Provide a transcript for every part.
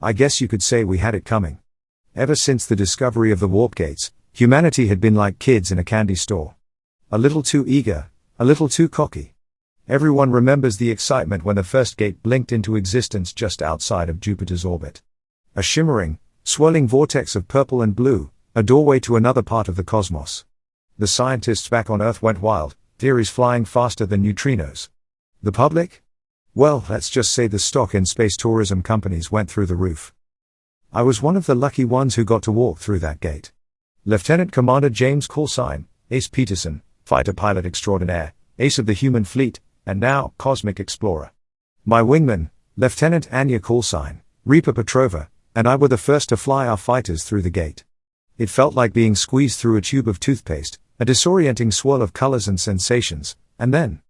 I guess you could say we had it coming. Ever since the discovery of the warp gates, humanity had been like kids in a candy store. A little too eager, a little too cocky. Everyone remembers the excitement when the first gate blinked into existence just outside of Jupiter's orbit. A shimmering, swirling vortex of purple and blue, a doorway to another part of the cosmos. The scientists back on Earth went wild, theories flying faster than neutrinos. The public? Well, let's just say the stock in space tourism companies went through the roof. I was one of the lucky ones who got to walk through that gate. Lieutenant Commander James Callsign, Ace Peterson, fighter pilot extraordinaire, ace of the human fleet, and now, cosmic explorer. My wingman, Lieutenant Anya Callsign, Reaper Petrova, and I were the first to fly our fighters through the gate. It felt like being squeezed through a tube of toothpaste, a disorienting swirl of colors and sensations, and then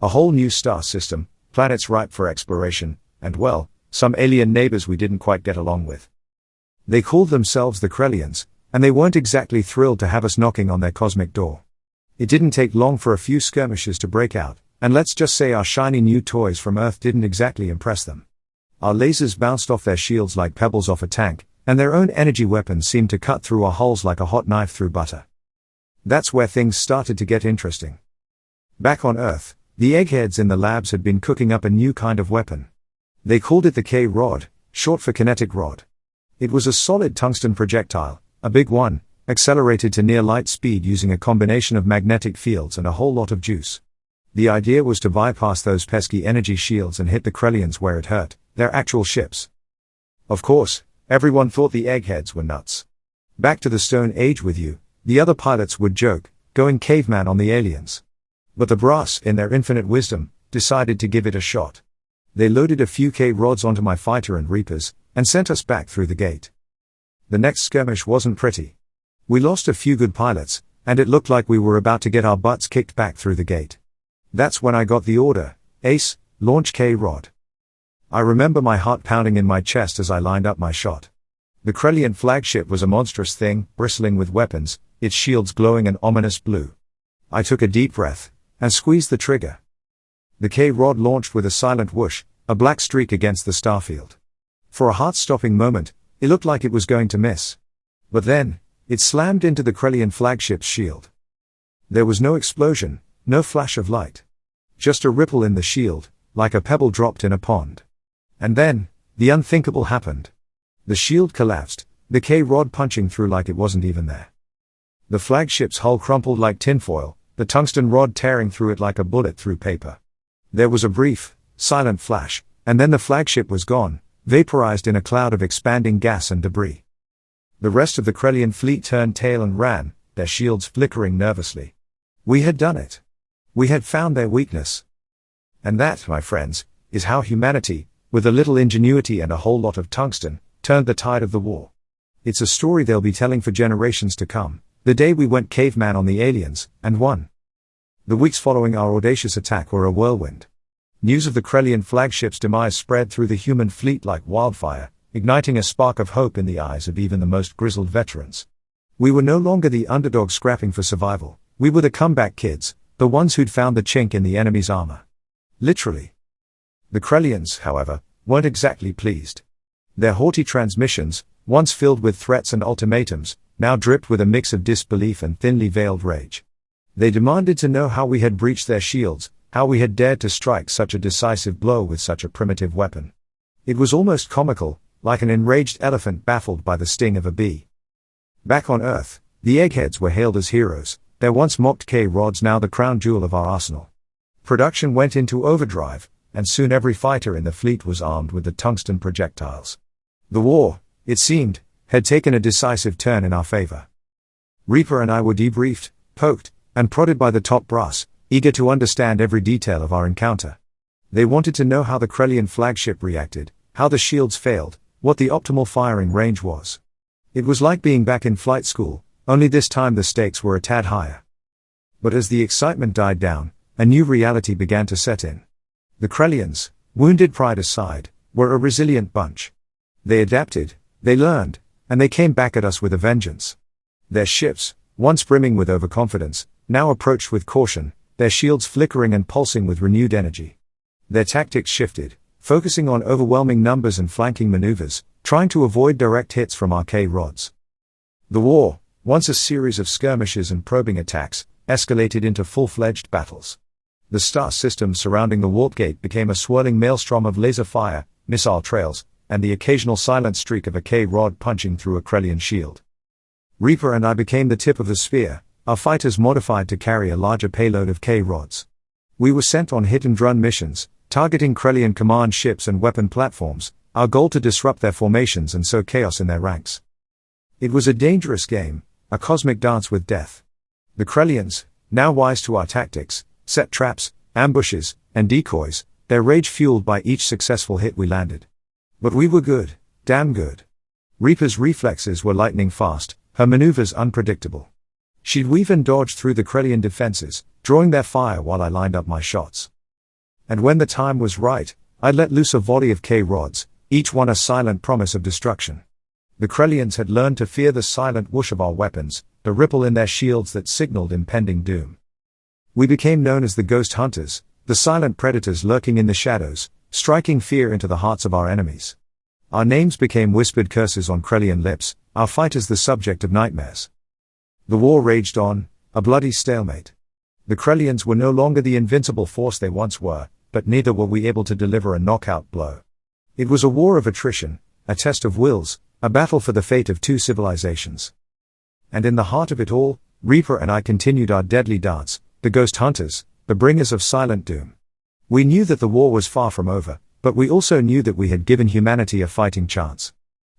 a whole new star system, planets ripe for exploration, and well, some alien neighbors we didn't quite get along with. They called themselves the Krellians, and they weren't exactly thrilled to have us knocking on their cosmic door. It didn't take long for a few skirmishes to break out, and let's just say our shiny new toys from Earth didn't exactly impress them. Our lasers bounced off their shields like pebbles off a tank, and their own energy weapons seemed to cut through our hulls like a hot knife through butter. That's where things started to get interesting. Back on Earth, the eggheads in the labs had been cooking up a new kind of weapon. They called it the K-Rod, short for kinetic rod. It was a solid tungsten projectile, a big one, accelerated to near light speed using a combination of magnetic fields and a whole lot of juice. The idea was to bypass those pesky energy shields and hit the Krellians where it hurt, their actual ships. Of course, everyone thought the eggheads were nuts. Back to the Stone Age with you, the other pilots would joke, going caveman on the aliens. But the brass, in their infinite wisdom, decided to give it a shot. They loaded a few K-rods onto my fighter and Reapers, and sent us back through the gate. The next skirmish wasn't pretty. We lost a few good pilots, and it looked like we were about to get our butts kicked back through the gate. That's when I got the order, Ace, launch K-rod. I remember my heart pounding in my chest as I lined up my shot. The Krellian flagship was a monstrous thing, bristling with weapons, its shields glowing an ominous blue. I took a deep breath, and squeezed the trigger. The K-rod launched with a silent whoosh, a black streak against the starfield. For a heart-stopping moment, it looked like it was going to miss. But then, it slammed into the Krellian flagship's shield. There was no explosion, no flash of light. Just a ripple in the shield, like a pebble dropped in a pond. And then, the unthinkable happened. The shield collapsed, the K-rod punching through like it wasn't even there. The flagship's hull crumpled like tinfoil, the tungsten rod tearing through it like a bullet through paper. There was a brief, silent flash, and then the flagship was gone, vaporized in a cloud of expanding gas and debris. The rest of the Krellian fleet turned tail and ran, their shields flickering nervously. We had done it. We had found their weakness. And that, my friends, is how humanity, with a little ingenuity and a whole lot of tungsten, turned the tide of the war. It's a story they'll be telling for generations to come. The day we went caveman on the aliens, and won. The weeks following our audacious attack were a whirlwind. News of the Krellian flagship's demise spread through the human fleet like wildfire, igniting a spark of hope in the eyes of even the most grizzled veterans. We were no longer the underdogs scrapping for survival, we were the comeback kids, the ones who'd found the chink in the enemy's armor. Literally. The Krellians, however, weren't exactly pleased. Their haughty transmissions, once filled with threats and ultimatums, now dripped with a mix of disbelief and thinly veiled rage. They demanded to know how we had breached their shields, how we had dared to strike such a decisive blow with such a primitive weapon. It was almost comical, like an enraged elephant baffled by the sting of a bee. Back on Earth, the eggheads were hailed as heroes, their once mocked K-rods now the crown jewel of our arsenal. Production went into overdrive, and soon every fighter in the fleet was armed with the tungsten projectiles. The war, it seemed, had taken a decisive turn in our favor. Reaper and I were debriefed, poked, and prodded by the top brass, eager to understand every detail of our encounter. They wanted to know how the Krellian flagship reacted, how the shields failed, what the optimal firing range was. It was like being back in flight school, only this time the stakes were a tad higher. But as the excitement died down, a new reality began to set in. The Krellians, wounded pride aside, were a resilient bunch. They adapted, they learned, and they came back at us with a vengeance. Their ships, once brimming with overconfidence, now approached with caution, their shields flickering and pulsing with renewed energy. Their tactics shifted, focusing on overwhelming numbers and flanking maneuvers, trying to avoid direct hits from our K-rods. The war, once a series of skirmishes and probing attacks, escalated into full-fledged battles. The star systems surrounding the warp gate became a swirling maelstrom of laser fire, missile trails, and the occasional silent streak of a K-rod punching through a Krellian shield. Reaper and I became the tip of the sphere, our fighters modified to carry a larger payload of K-rods. We were sent on hit-and-run missions, targeting Krellian command ships and weapon platforms, our goal to disrupt their formations and sow chaos in their ranks. It was a dangerous game, a cosmic dance with death. The Krellians, now wise to our tactics, set traps, ambushes, and decoys, their rage fueled by each successful hit we landed. But we were good, damn good. Reaper's reflexes were lightning fast, her maneuvers unpredictable. She'd weave and dodge through the Krellian defenses, drawing their fire while I lined up my shots. And when the time was right, I'd let loose a volley of K-rods, each one a silent promise of destruction. The Krellians had learned to fear the silent whoosh of our weapons, the ripple in their shields that signaled impending doom. We became known as the Ghost Hunters, the silent predators lurking in the shadows, striking fear into the hearts of our enemies. Our names became whispered curses on Krellian lips, our fighters the subject of nightmares. The war raged on, a bloody stalemate. The Krellians were no longer the invincible force they once were, but neither were we able to deliver a knockout blow. It was a war of attrition, a test of wills, a battle for the fate of two civilizations. And in the heart of it all, Reaper and I continued our deadly dance, the Ghost Hunters, the bringers of silent doom. We knew that the war was far from over, but we also knew that we had given humanity a fighting chance.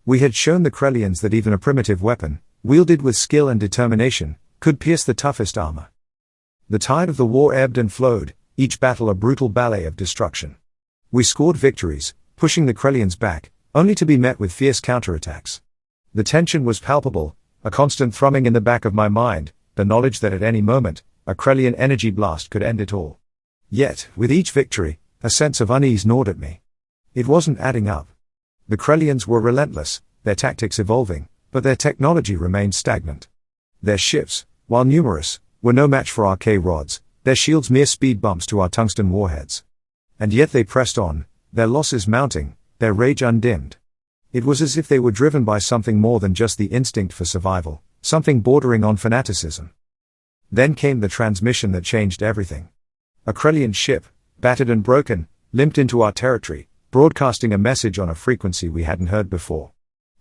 We had shown the Krellians that even a primitive weapon, wielded with skill and determination, could pierce the toughest armor. The tide of the war ebbed and flowed, each battle a brutal ballet of destruction. We scored victories, pushing the Krellians back, only to be met with fierce counterattacks. The tension was palpable, a constant thrumming in the back of my mind, the knowledge that at any moment, a Krellian energy blast could end it all. Yet, with each victory, a sense of unease gnawed at me. It wasn't adding up. The Krellians were relentless, their tactics evolving, but their technology remained stagnant. Their ships, while numerous, were no match for our K-rods, their shields mere speed bumps to our tungsten warheads. And yet they pressed on, their losses mounting, their rage undimmed. It was as if they were driven by something more than just the instinct for survival, something bordering on fanaticism. Then came the transmission that changed everything. A Krellian ship, battered and broken, limped into our territory, broadcasting a message on a frequency we hadn't heard before.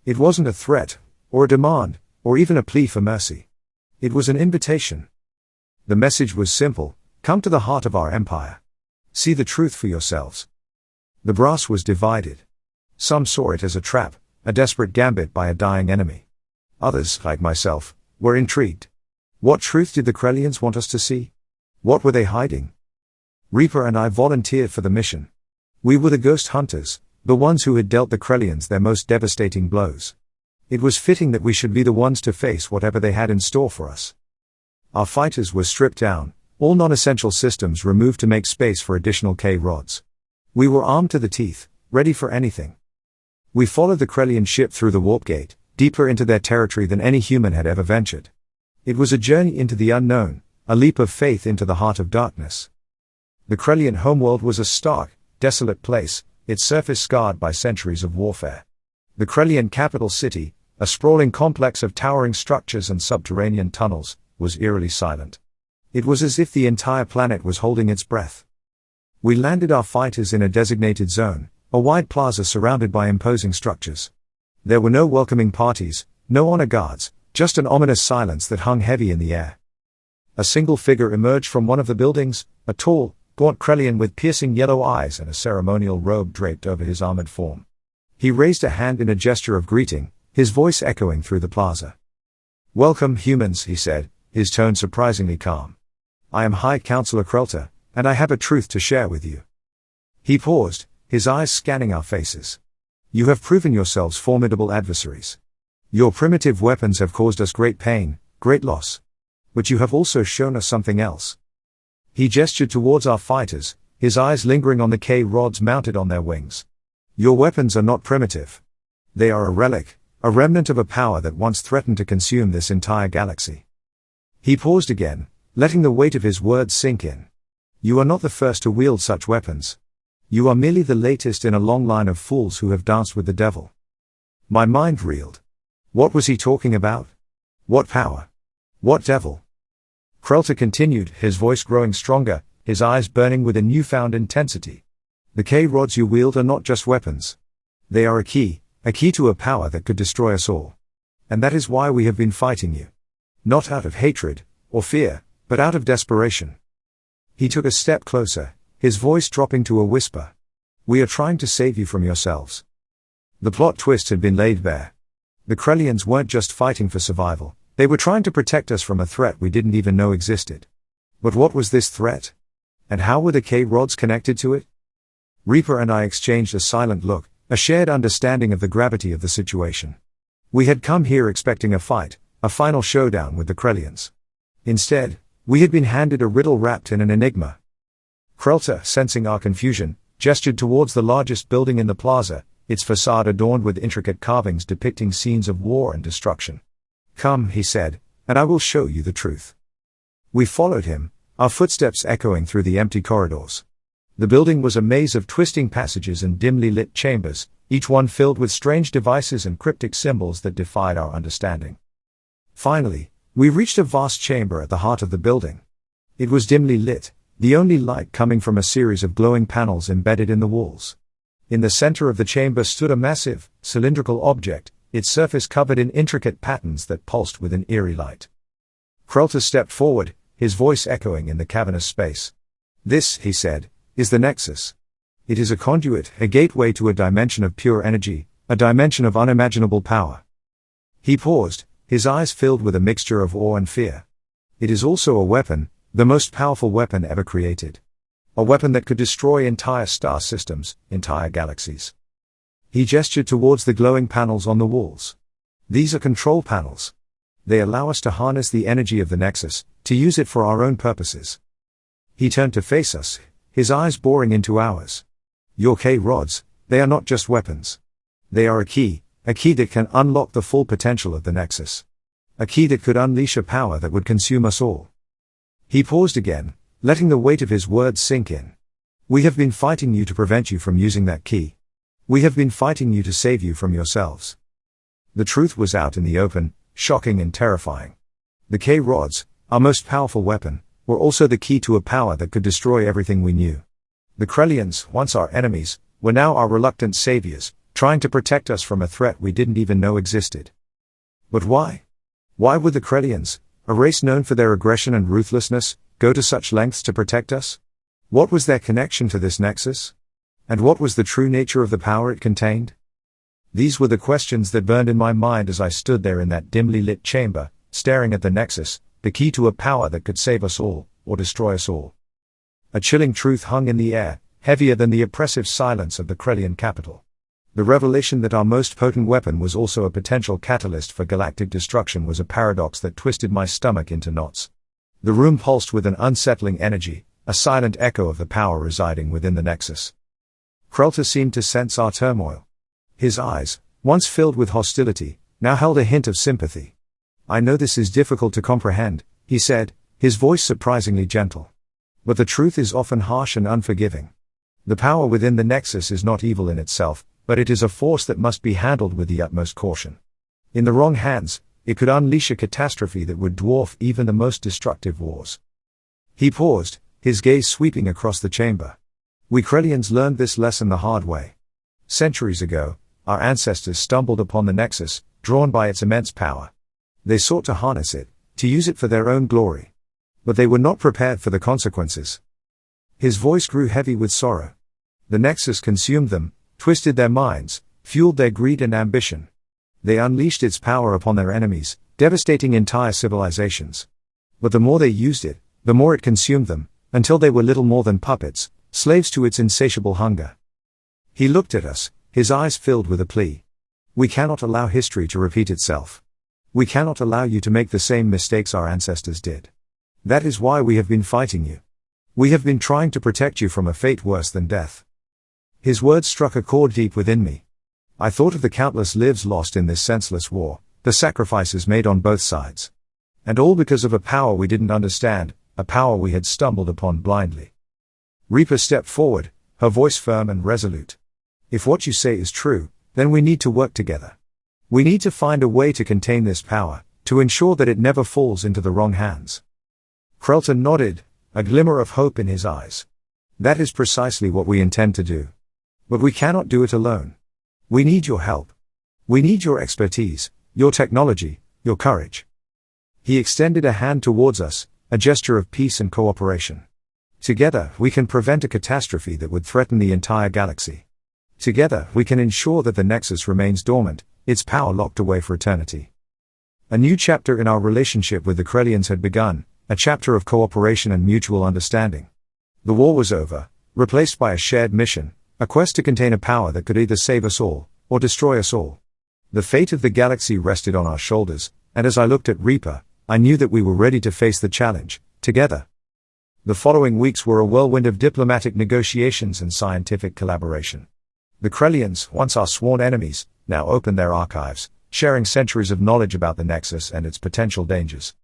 It wasn't a threat, or a demand, or even a plea for mercy. It was an invitation. The message was simple: come to the heart of our empire. See the truth for yourselves. The brass was divided. Some saw it as a trap, a desperate gambit by a dying enemy. Others, like myself, were intrigued. What truth did the Krellians want us to see? What were they hiding? Reaper and I volunteered for the mission. We were the Ghost Hunters, the ones who had dealt the Krellians their most devastating blows. It was fitting that we should be the ones to face whatever they had in store for us. Our fighters were stripped down, all non-essential systems removed to make space for additional K-rods. We were armed to the teeth, ready for anything. We followed the Krellian ship through the warp gate, deeper into their territory than any human had ever ventured. It was a journey into the unknown, a leap of faith into the heart of darkness. The Krellian homeworld was a stark, desolate place, its surface scarred by centuries of warfare. The Krellian capital city, a sprawling complex of towering structures and subterranean tunnels, was eerily silent. It was as if the entire planet was holding its breath. We landed our fighters in a designated zone, a wide plaza surrounded by imposing structures. There were no welcoming parties, no honor guards, just an ominous silence that hung heavy in the air. A single figure emerged from one of the buildings, a tall, gaunt Krellian with piercing yellow eyes and a ceremonial robe draped over his armored form. He raised a hand in a gesture of greeting, his voice echoing through the plaza. "Welcome, humans," he said, his tone surprisingly calm. "I am High Counselor Krelta, and I have a truth to share with you." He paused, his eyes scanning our faces. "You have proven yourselves formidable adversaries. Your primitive weapons have caused us great pain, great loss. But you have also shown us something else." He gestured towards our fighters, his eyes lingering on the K-rods mounted on their wings. "Your weapons are not primitive. They are a relic, a remnant of a power that once threatened to consume this entire galaxy." He paused again, letting the weight of his words sink in. "You are not the first to wield such weapons. You are merely the latest in a long line of fools who have danced with the devil. My mind reeled. What was he talking about? What power? What devil? Krelta continued, his voice growing stronger, his eyes burning with a newfound intensity. The K-rods you wield are not just weapons. They are a key to a power that could destroy us all. And that is why we have been fighting you. Not out of hatred or fear, but out of desperation. He took a step closer, his voice dropping to a whisper. We are trying to save you from yourselves. The plot twist had been laid bare. The Krellians weren't just fighting for survival, they were trying to protect us from a threat we didn't even know existed. But what was this threat? And how were the K-rods connected to it? Reaper and I exchanged a silent look, a shared understanding of the gravity of the situation. We had come here expecting a fight, a final showdown with the Krellians. Instead, we had been handed a riddle wrapped in an enigma. Krelta, sensing our confusion, gestured towards the largest building in the plaza, its facade adorned with intricate carvings depicting scenes of war and destruction. Come, he said, and I will show you the truth. We followed him, our footsteps echoing through the empty corridors. The building was a maze of twisting passages and dimly lit chambers, each one filled with strange devices and cryptic symbols that defied our understanding. Finally, we reached a vast chamber at the heart of the building. It was dimly lit, the only light coming from a series of glowing panels embedded in the walls. In the center of the chamber stood a massive, cylindrical object, its surface covered in intricate patterns that pulsed with an eerie light. Krelta stepped forward, his voice echoing in the cavernous space. This, he said, is the Nexus. It is a conduit, a gateway to a dimension of pure energy, a dimension of unimaginable power. He paused, his eyes filled with a mixture of awe and fear. It is also a weapon, the most powerful weapon ever created. A weapon that could destroy entire star systems, entire galaxies. He gestured towards the glowing panels on the walls. These are control panels. They allow us to harness the energy of the Nexus, to use it for our own purposes. He turned to face us, his eyes boring into ours. Your K-rods, they are not just weapons. They are a key that can unlock the full potential of the Nexus. A key that could unleash a power that would consume us all. He paused again, letting the weight of his words sink in. We have been fighting you to prevent you from using that key. We have been fighting you to save you from yourselves. The truth was out in the open, shocking and terrifying. The K-rods, our most powerful weapon, were also the key to a power that could destroy everything we knew. The Krellians, once our enemies, were now our reluctant saviors, trying to protect us from a threat we didn't even know existed. But why? Why would the Krellians, a race known for their aggression and ruthlessness, go to such lengths to protect us? What was their connection to this Nexus? And what was the true nature of the power it contained? These were the questions that burned in my mind as I stood there in that dimly lit chamber, staring at the Nexus, the key to a power that could save us all, or destroy us all. A chilling truth hung in the air, heavier than the oppressive silence of the Krellian capital. The revelation that our most potent weapon was also a potential catalyst for galactic destruction was a paradox that twisted my stomach into knots. The room pulsed with an unsettling energy, a silent echo of the power residing within the Nexus. Krelta seemed to sense our turmoil. His eyes, once filled with hostility, now held a hint of sympathy. I know this is difficult to comprehend, he said, his voice surprisingly gentle. But the truth is often harsh and unforgiving. The power within the Nexus is not evil in itself, but it is a force that must be handled with the utmost caution. In the wrong hands, it could unleash a catastrophe that would dwarf even the most destructive wars. He paused, his gaze sweeping across the chamber. We Krellians learned this lesson the hard way. Centuries ago, our ancestors stumbled upon the Nexus, drawn by its immense power. They sought to harness it, to use it for their own glory. But they were not prepared for the consequences. His voice grew heavy with sorrow. The Nexus consumed them, twisted their minds, fueled their greed and ambition. They unleashed its power upon their enemies, devastating entire civilizations. But the more they used it, the more it consumed them, until they were little more than puppets, slaves to its insatiable hunger. He looked at us, his eyes filled with a plea. We cannot allow history to repeat itself. We cannot allow you to make the same mistakes our ancestors did. That is why we have been fighting you. We have been trying to protect you from a fate worse than death. His words struck a chord deep within me. I thought of the countless lives lost in this senseless war, the sacrifices made on both sides. And all because of a power we didn't understand, a power we had stumbled upon blindly. Reaper stepped forward, her voice firm and resolute. If what you say is true, then we need to work together. We need to find a way to contain this power, to ensure that it never falls into the wrong hands. Krelton nodded, a glimmer of hope in his eyes. That is precisely what we intend to do. But we cannot do it alone. We need your help. We need your expertise, your technology, your courage. He extended a hand towards us, a gesture of peace and cooperation. Together, we can prevent a catastrophe that would threaten the entire galaxy. Together, we can ensure that the Nexus remains dormant, its power locked away for eternity. A new chapter in our relationship with the Krellians had begun, a chapter of cooperation and mutual understanding. The war was over, replaced by a shared mission, a quest to contain a power that could either save us all, or destroy us all. The fate of the galaxy rested on our shoulders, and as I looked at Reaper, I knew that we were ready to face the challenge, together. The following weeks were a whirlwind of diplomatic negotiations and scientific collaboration. The Krellians, once our sworn enemies, now opened their archives, sharing centuries of knowledge about the Nexus and its potential dangers.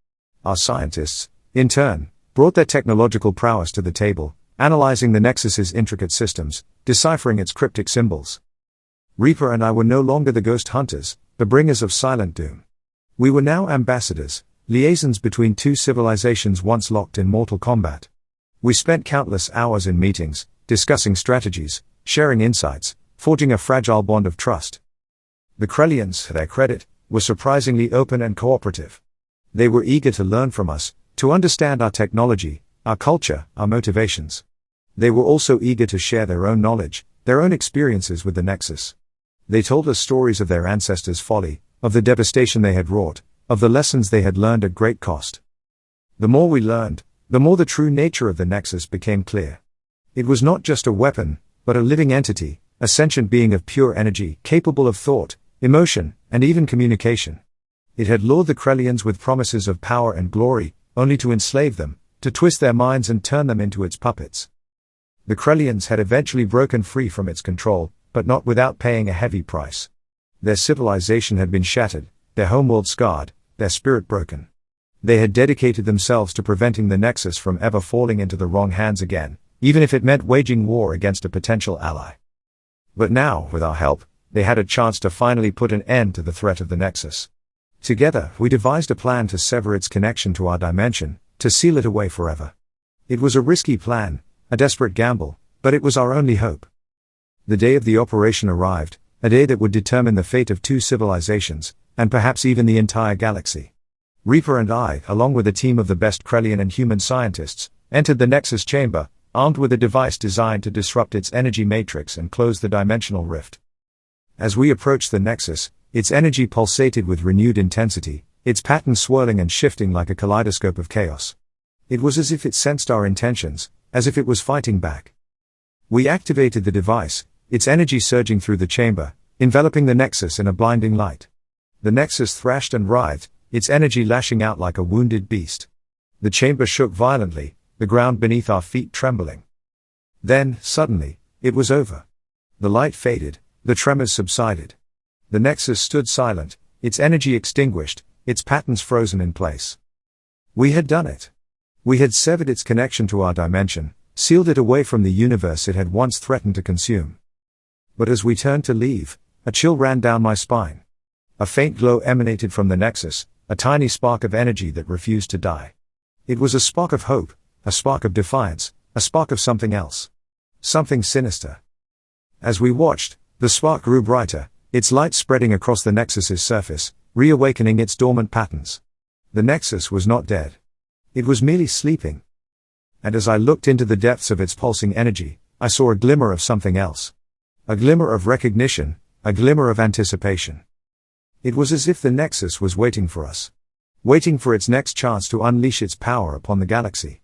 Our scientists, in turn, brought their technological prowess to the table, analyzing the Nexus's intricate systems, deciphering its cryptic symbols. Reaper and I were no longer the ghost hunters, the bringers of silent doom. We were now ambassadors, liaisons between two civilizations once locked in mortal combat. We spent countless hours in meetings, discussing strategies, sharing insights, forging a fragile bond of trust. The Krellians, to their credit, were surprisingly open and cooperative. They were eager to learn from us, to understand our technology, our culture, our motivations. They were also eager to share their own knowledge, their own experiences with the Nexus. They told us stories of their ancestors' folly, of the devastation they had wrought, of the lessons they had learned at great cost. The more we learned, the more the true nature of the Nexus became clear. It was not just a weapon, but a living entity, a sentient being of pure energy, capable of thought, emotion, and even communication. It had lured the Krellians with promises of power and glory, only to enslave them, to twist their minds and turn them into its puppets. The Krellians had eventually broken free from its control, but not without paying a heavy price. Their civilization had been shattered, their homeworld scarred, their spirit broken. They had dedicated themselves to preventing the Nexus from ever falling into the wrong hands again, even if it meant waging war against a potential ally. But now, with our help, they had a chance to finally put an end to the threat of the Nexus. Together, we devised a plan to sever its connection to our dimension, to seal it away forever. It was a risky plan, a desperate gamble, but it was our only hope. The day of the operation arrived, a day that would determine the fate of two civilizations, and perhaps even the entire galaxy. Reaper and I, along with a team of the best Krellian and human scientists, entered the Nexus chamber, armed with a device designed to disrupt its energy matrix and close the dimensional rift. As we approached the Nexus, its energy pulsated with renewed intensity, its patterns swirling and shifting like a kaleidoscope of chaos. It was as if it sensed our intentions, as if it was fighting back. We activated the device, its energy surging through the chamber, enveloping the Nexus in a blinding light. The Nexus thrashed and writhed, its energy lashing out like a wounded beast. The chamber shook violently, the ground beneath our feet trembling. Then, suddenly, it was over. The light faded, the tremors subsided. The Nexus stood silent, its energy extinguished, its patterns frozen in place. We had done it. We had severed its connection to our dimension, sealed it away from the universe it had once threatened to consume. But as we turned to leave, a chill ran down my spine. A faint glow emanated from the Nexus, a tiny spark of energy that refused to die. It was a spark of hope, a spark of defiance, a spark of something else. Something sinister. As we watched, the spark grew brighter, its light spreading across the Nexus's surface, reawakening its dormant patterns. The Nexus was not dead. It was merely sleeping. And as I looked into the depths of its pulsing energy, I saw a glimmer of something else. A glimmer of recognition, a glimmer of anticipation. It was as if the Nexus was waiting for us. Waiting for its next chance to unleash its power upon the galaxy.